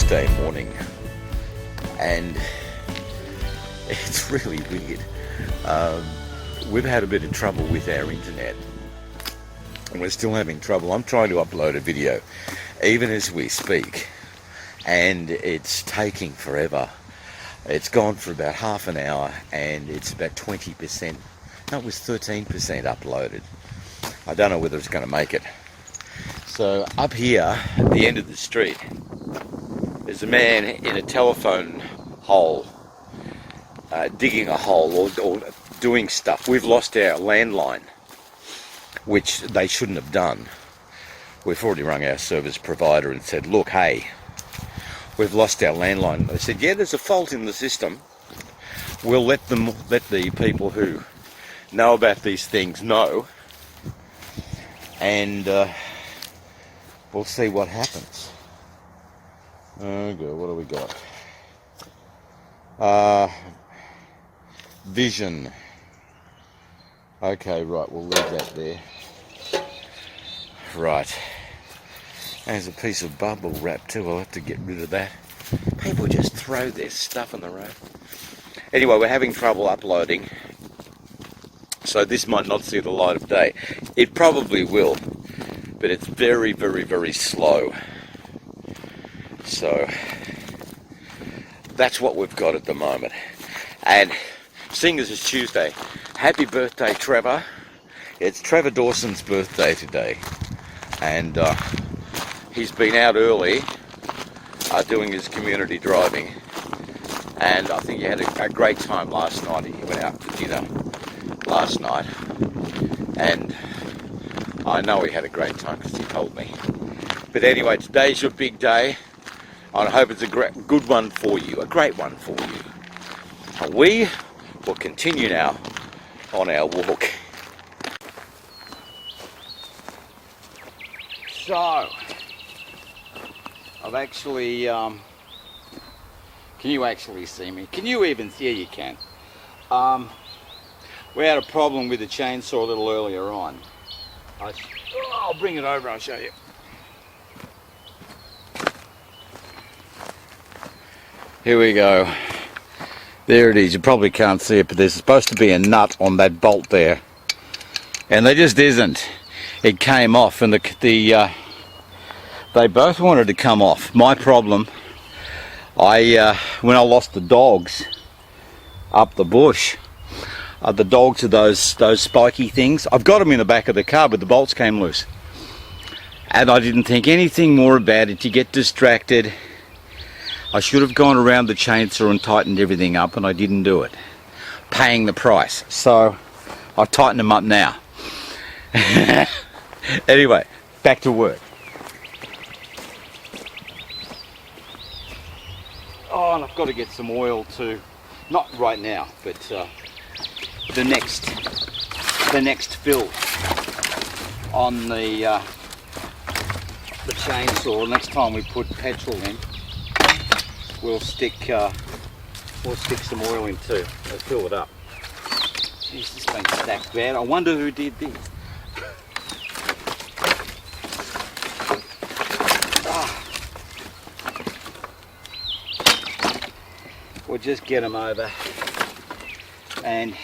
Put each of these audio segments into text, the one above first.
Tuesday morning, and it's really weird. We've had a bit of trouble with our internet, and we're still having trouble. I'm trying to upload a video even as we speak, and it's taking forever. It's gone for about half an hour, and it's about 20%. No, it was 13% uploaded. I don't know whether it's going to make it. So up here at the end of the street, there's a man in a telephone hole, digging a hole or doing stuff. We've lost our landline, which they shouldn't have done. We've already rung our service provider and said, look, hey, we've lost our landline. They said, yeah, there's a fault in the system. We'll let the people who know about these things know, and we'll see what happens. Oh God, what do we got? Vision. Okay, right, we'll leave that there. Right. There's a piece of bubble wrap too. I'll have to get rid of that. People just throw their stuff on the road. Anyway, we're having trouble uploading, so this might not see the light of day. It probably will, but it's very, very, very slow. So that's what we've got at the moment. And seeing as it's Tuesday, happy birthday, Trevor. It's Trevor Dawson's birthday today, and he's been out early doing his community driving, and I think he had a great time last night. He went out for dinner last night, and I know he had a great time because he told me. But anyway, today's your big day. I hope it's a good one for you, a great one for you. And we will continue now on our walk. So, I've actually, can you actually see me? Can you even see? Yeah, you can. We had a problem with the chainsaw a little earlier on. I'll bring it over, I'll show you. Here we go. There it is. You probably can't see it, but there's supposed to be a nut on that bolt there, and there just isn't. It came off, and they both wanted to come off. My problem, when I lost the dogs up the bush, the dogs are those spiky things. I've got them in the back of the car, but the bolts came loose, and I didn't think anything more about it. You get distracted. I should have gone around the chainsaw and tightened everything up, and I didn't do it, paying the price. So I'll tighten them up now. Anyway, back to work. Oh, and I've got to get some oil too. Not right now, but the next fill on the chainsaw. Next time we put petrol in, we'll stick some oil in too. Let's fill it up. Jeez, this thing's stacked bad. I wonder who did this. We'll just get them over, and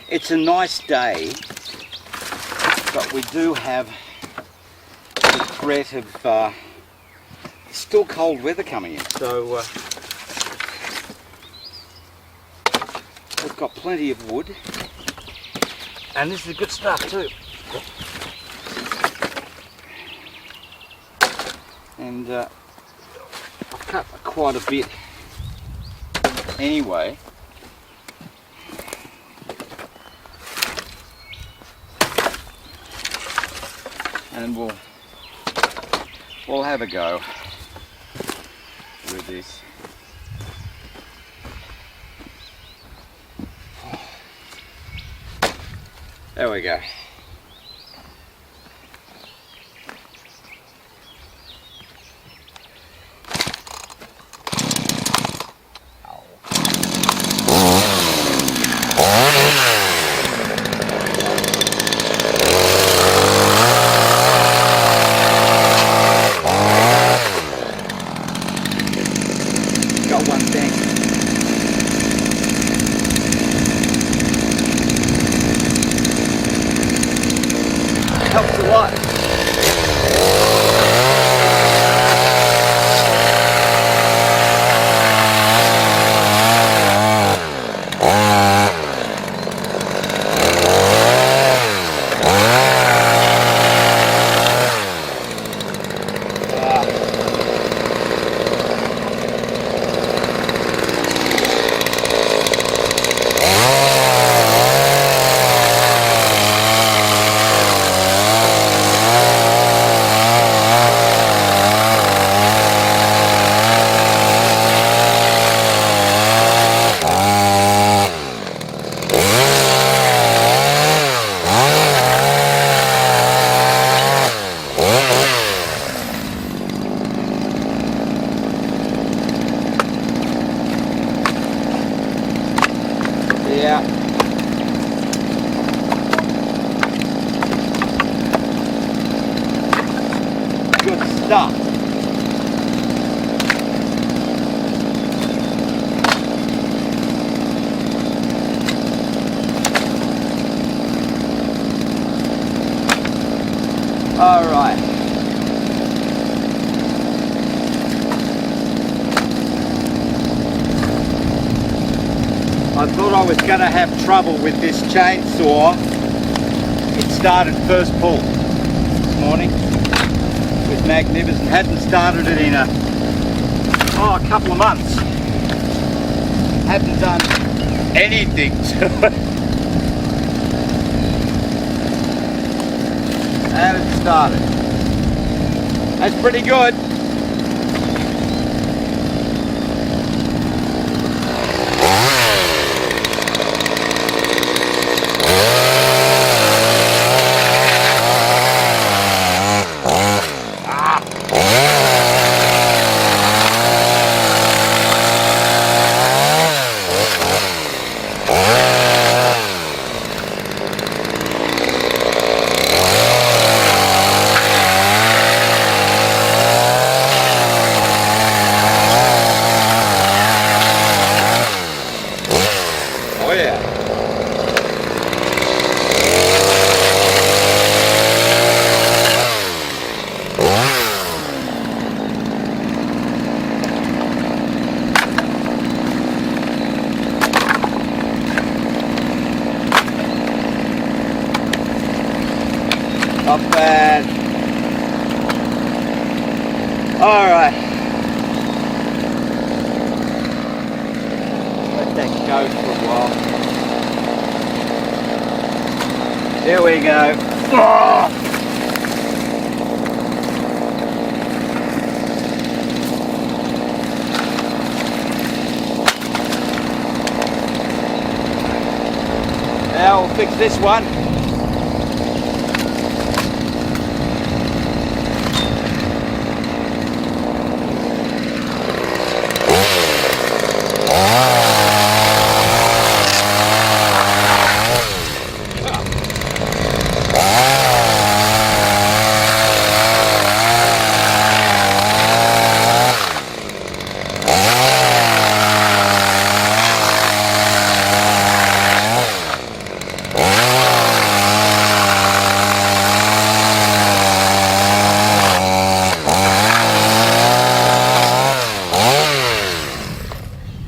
it's a nice day, but we do have the threat of still cold weather coming in, so we've got plenty of wood, and this is good stuff too. And I've cut quite a bit anyway. And we'll have a go with this. There we go. helps a lot. Yeah. Good stuff. All right. I thought I was going to have trouble with this chainsaw. It started first pull this morning with Magnificent. Hadn't started it in a couple of months. Hadn't done anything to it. And it started. That's pretty good. Oh yeah. Not bad. All right. Let that go for a while. Here we go. Oh! Now we'll fix this one.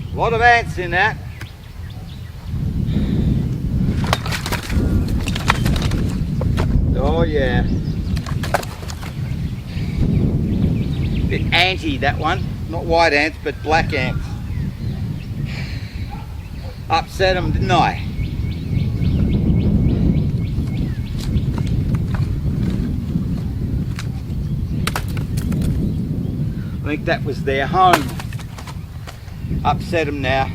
A lot of ants in that. Oh yeah. Bit anty that one. Not white ants, but black ants. Upset them, didn't I? I think that was their home. Upset them now.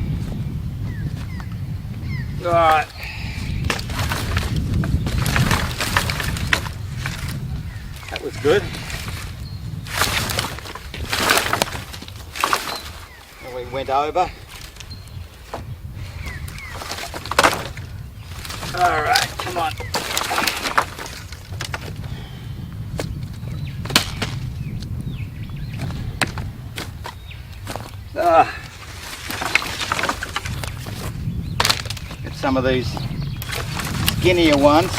Alright. That was good. And we went over. Alright, come on. Get some of these skinnier ones.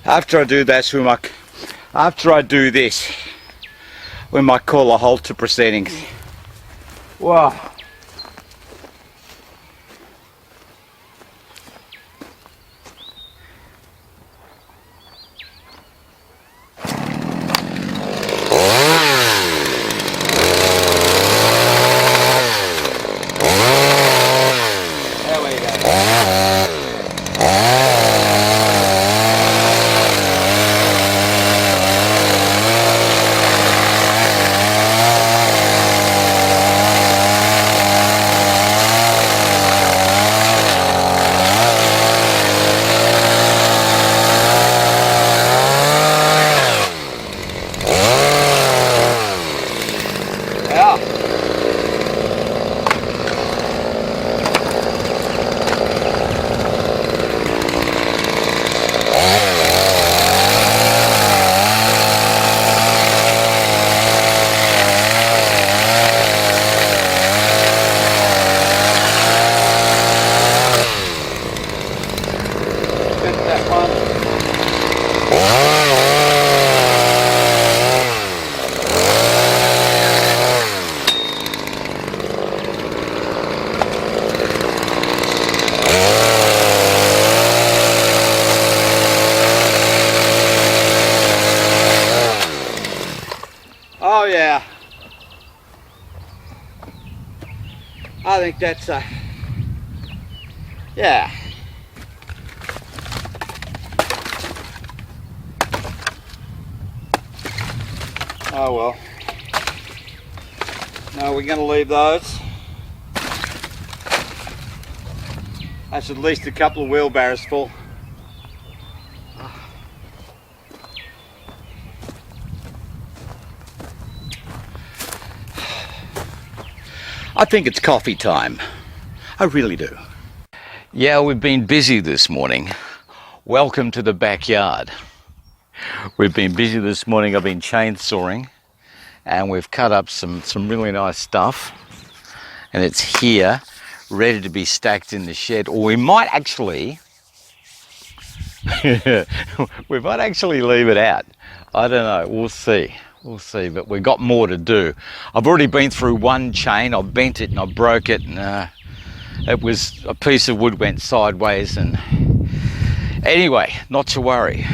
After I do this, we might call a halt to proceedings. Wow. Oh yeah, I think that's yeah. Oh well, no, we're going to leave those. That's at least a couple of wheelbarrows full. I think it's coffee time. I really do. Yeah, we've been busy this morning. Welcome to the backyard. We've been busy this morning. I've been chainsawing and we've cut up some really nice stuff. And it's here, ready to be stacked in the shed. Or we might actually, we might actually leave it out. I don't know, we'll see. We'll see, but we've got more to do. I've already been through one chain. I bent it and I broke it, and it was a piece of wood went sideways. And anyway, not to worry.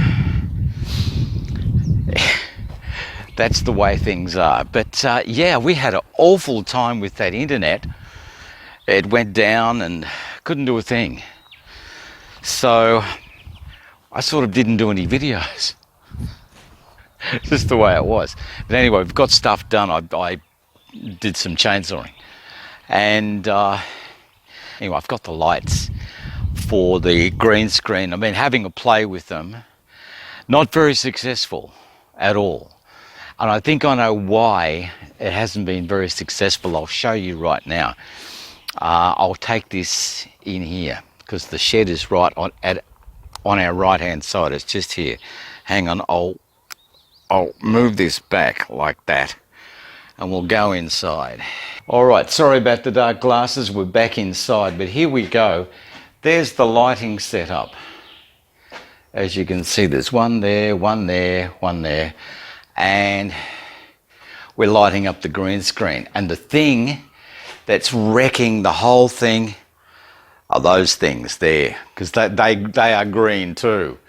That's the way things are. But yeah, we had an awful time with that internet. It went down and couldn't do a thing. So I sort of didn't do any videos. Just the way it was. But anyway, we've got stuff done. I did some chainsawing. And anyway, I've got the lights for the green screen. I've been having a play with them. Not very successful at all. And I think I know why it hasn't been very successful. I'll show you right now. I'll take this in here because the shed is right on our right hand side. It's just here. Hang on, I'll move this back like that and we'll go inside. All right, sorry about the dark glasses. We're back inside, but here we go. There's the lighting setup. As you can see, there's one there, one there, one there, and we're lighting up the green screen. And the thing that's wrecking the whole thing are those things there, because they are green too.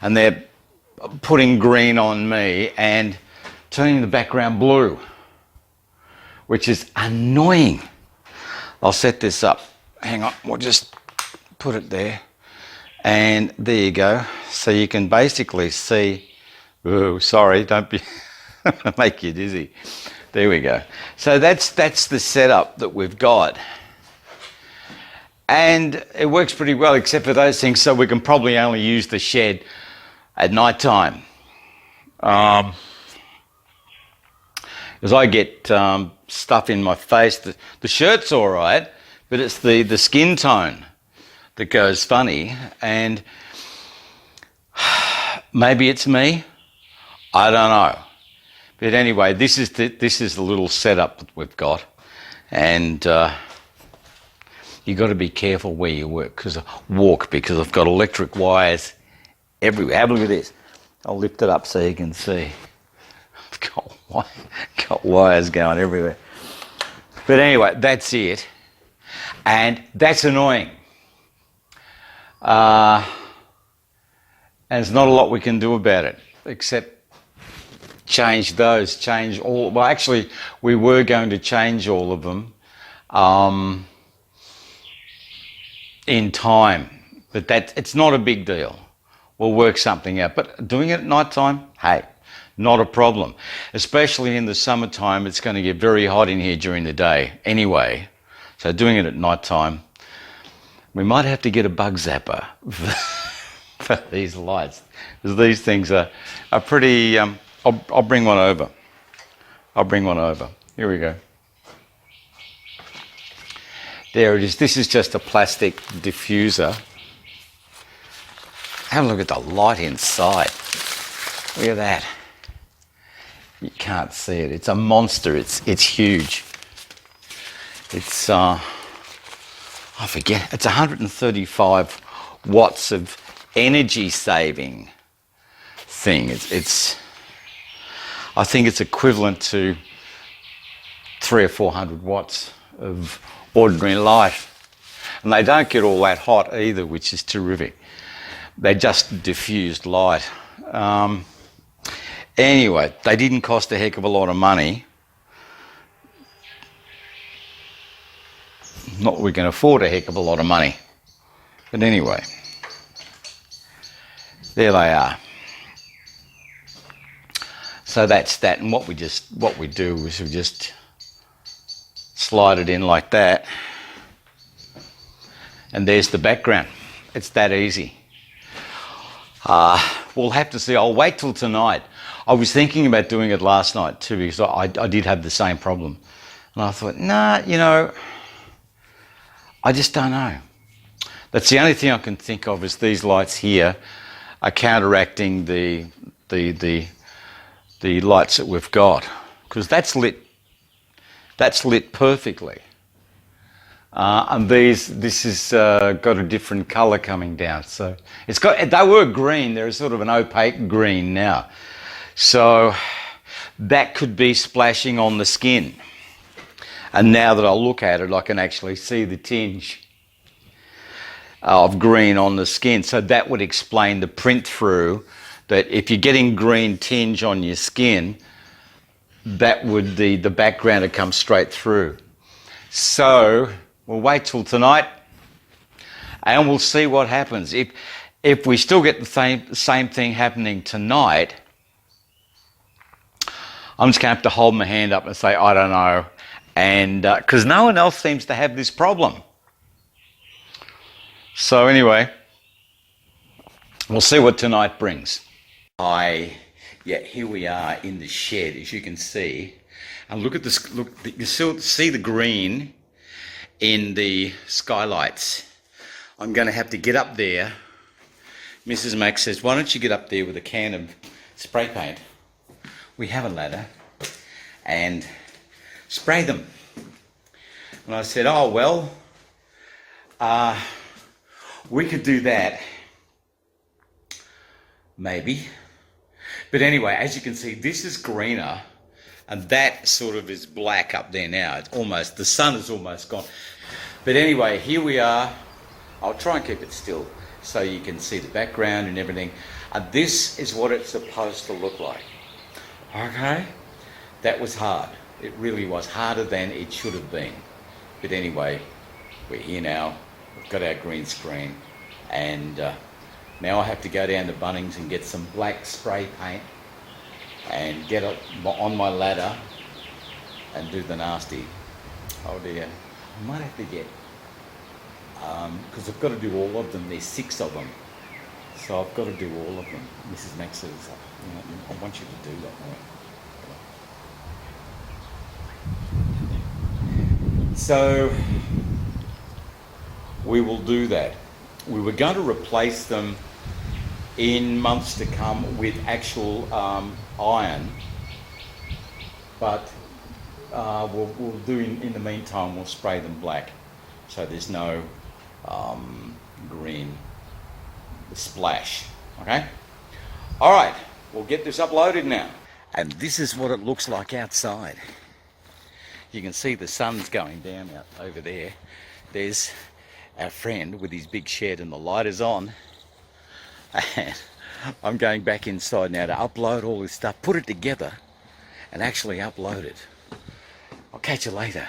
And they're putting green on me and turning the background blue, which is annoying. I'll set this up. Hang on, we'll just put it there. And there you go. So you can basically see, oh, sorry, don't be, make you dizzy. There we go. So that's the setup that we've got. And it works pretty well except for those things, so we can probably only use the shed at night time. Because I get stuff in my face. The shirt's all right, but it's the skin tone that goes funny. And maybe it's me. I don't know. But anyway, this is the little setup that we've got. And you got to be careful where you walk because I've got electric wires everywhere. Have a look at this. I'll lift it up so you can see. I've got wires going everywhere. But anyway, that's it. And that's annoying. And there's not a lot we can do about it, except change all. Well, actually, we were going to change all of them in time, but it's not a big deal. We'll work something out. But doing it at night time, hey, not a problem. Especially in the summertime, it's going to get very hot in here during the day anyway. So doing it at night time, we might have to get a bug zapper for these lights, because these things are pretty. I'll bring one over. Here we go. There it is. This is just a plastic diffuser. Have a look at the light inside. Look at that. You can't see it. It's a monster. It's huge. It's I forget. It's 135 watts of energy saving thing. It's I think it's equivalent to 300 or 400 watts of ordinary light. And they don't get all that hot either, which is terrific. They just diffused light. Anyway, they didn't cost a heck of a lot of money. Not that we can afford a heck of a lot of money. But anyway, there they are. So that's that. And what we do is we just slide it in like that. And there's the background. It's that easy. We'll have to see. I'll wait till tonight. I was thinking about doing it last night too, because I did have the same problem. And I thought, nah, you know, I just don't know. That's the only thing I can think of, is these lights here are counteracting the lights that we've got, because that's lit perfectly. And this has got a different colour coming down. So they were green. They're sort of an opaque green now. So that could be splashing on the skin. And now that I look at it, I can actually see the tinge of green on the skin. So that would explain the print through, that if you're getting green tinge on your skin, that would the background would come straight through. So we'll wait till tonight and we'll see what happens. If we still get the same thing happening tonight, I'm just going to have to hold my hand up and say, I don't know. And because no one else seems to have this problem. So we'll see what tonight brings. Here we are in the shed, as you can see. And look at this, you still see the green in the skylights. I'm going to have to get up there. Mrs. Max says, why don't you get up there with a can of spray paint? We have a ladder, and spray them. And I said, oh, well, we could do that, maybe. But anyway, as you can see, this is greener, and that sort of is black up there now. It's almost, the sun is almost gone. But anyway, here we are. I'll try and keep it still so you can see the background and everything. And this is what it's supposed to look like. Okay? That was hard. It really was harder than it should have been. But anyway, we're here now. We've got our green screen. And now I have to go down to Bunnings and get some black spray paint and get it on my ladder and do the nasty. Oh dear. I might have to get, because I've got to do all of them. There's 6 of them. So I've got to do all of them. Mrs. Max says, I want you to do that. So we will do that. We were going to replace them in months to come with actual iron, but we'll do in the meantime, we'll spray them black so there's no green splash. Okay? All right. we'll get this uploaded now. And this is what it looks like outside. You can see the sun's going down out over there. There's our friend with his big shed and the light is on. And I'm going back inside now to upload all this stuff, put it together and actually upload it. I'll catch you later.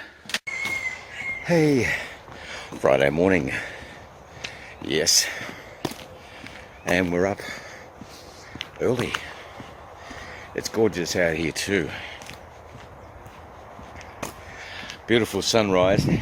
Hey, Friday morning. Yes. And we're up early. It's gorgeous out here too. Beautiful sunrise. I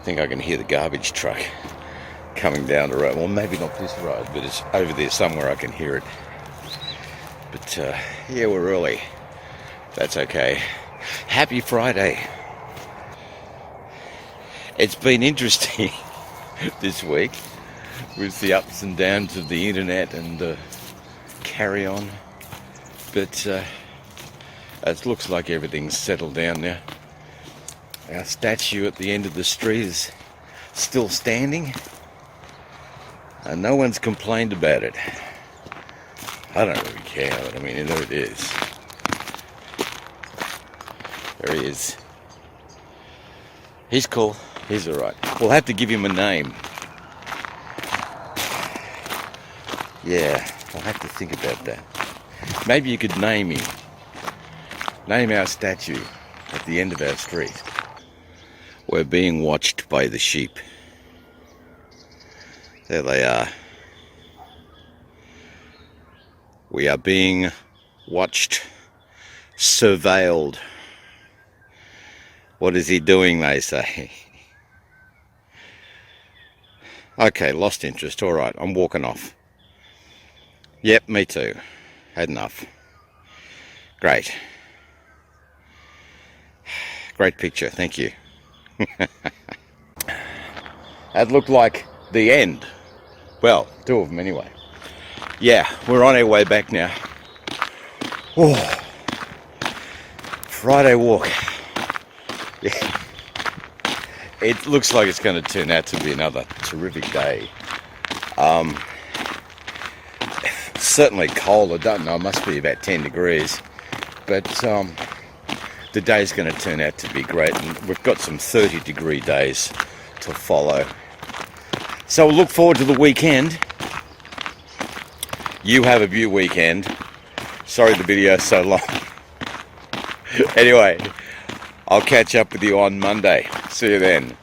think I can hear the garbage truck coming down the road. Well, maybe not this road, but it's over there somewhere I can hear it. But yeah, we're early. That's okay. Happy Friday. It's been interesting this week with the ups and downs of the internet and the carry on. But it looks like everything's settled down now. Our statue at the end of the street is still standing. And no one's complained about it. I don't really care, but I mean, there it is. There he is. He's cool. He's alright. We'll have to give him a name. Yeah, I'll have to think about that. Maybe you could name him. Name our statue at the end of our street. We're being watched by the sheep. There they are. We are being watched, surveilled. What is he doing, they say. Okay, lost interest. All right, I'm walking off. Yep, me too. Had enough. Great. Great picture, thank you. That looked like the end. Well, two of them anyway. Yeah, we're on our way back now. Oh, Friday walk. Yeah. It looks like it's going to turn out to be another terrific day. Certainly cold, I don't know, it must be about 10 degrees. But the day's going to turn out to be great, and we've got some 30-degree days to follow. So we'll look forward to the weekend. You have a beautiful weekend. Sorry the video's so long. Anyway, I'll catch up with you on Monday. See you then.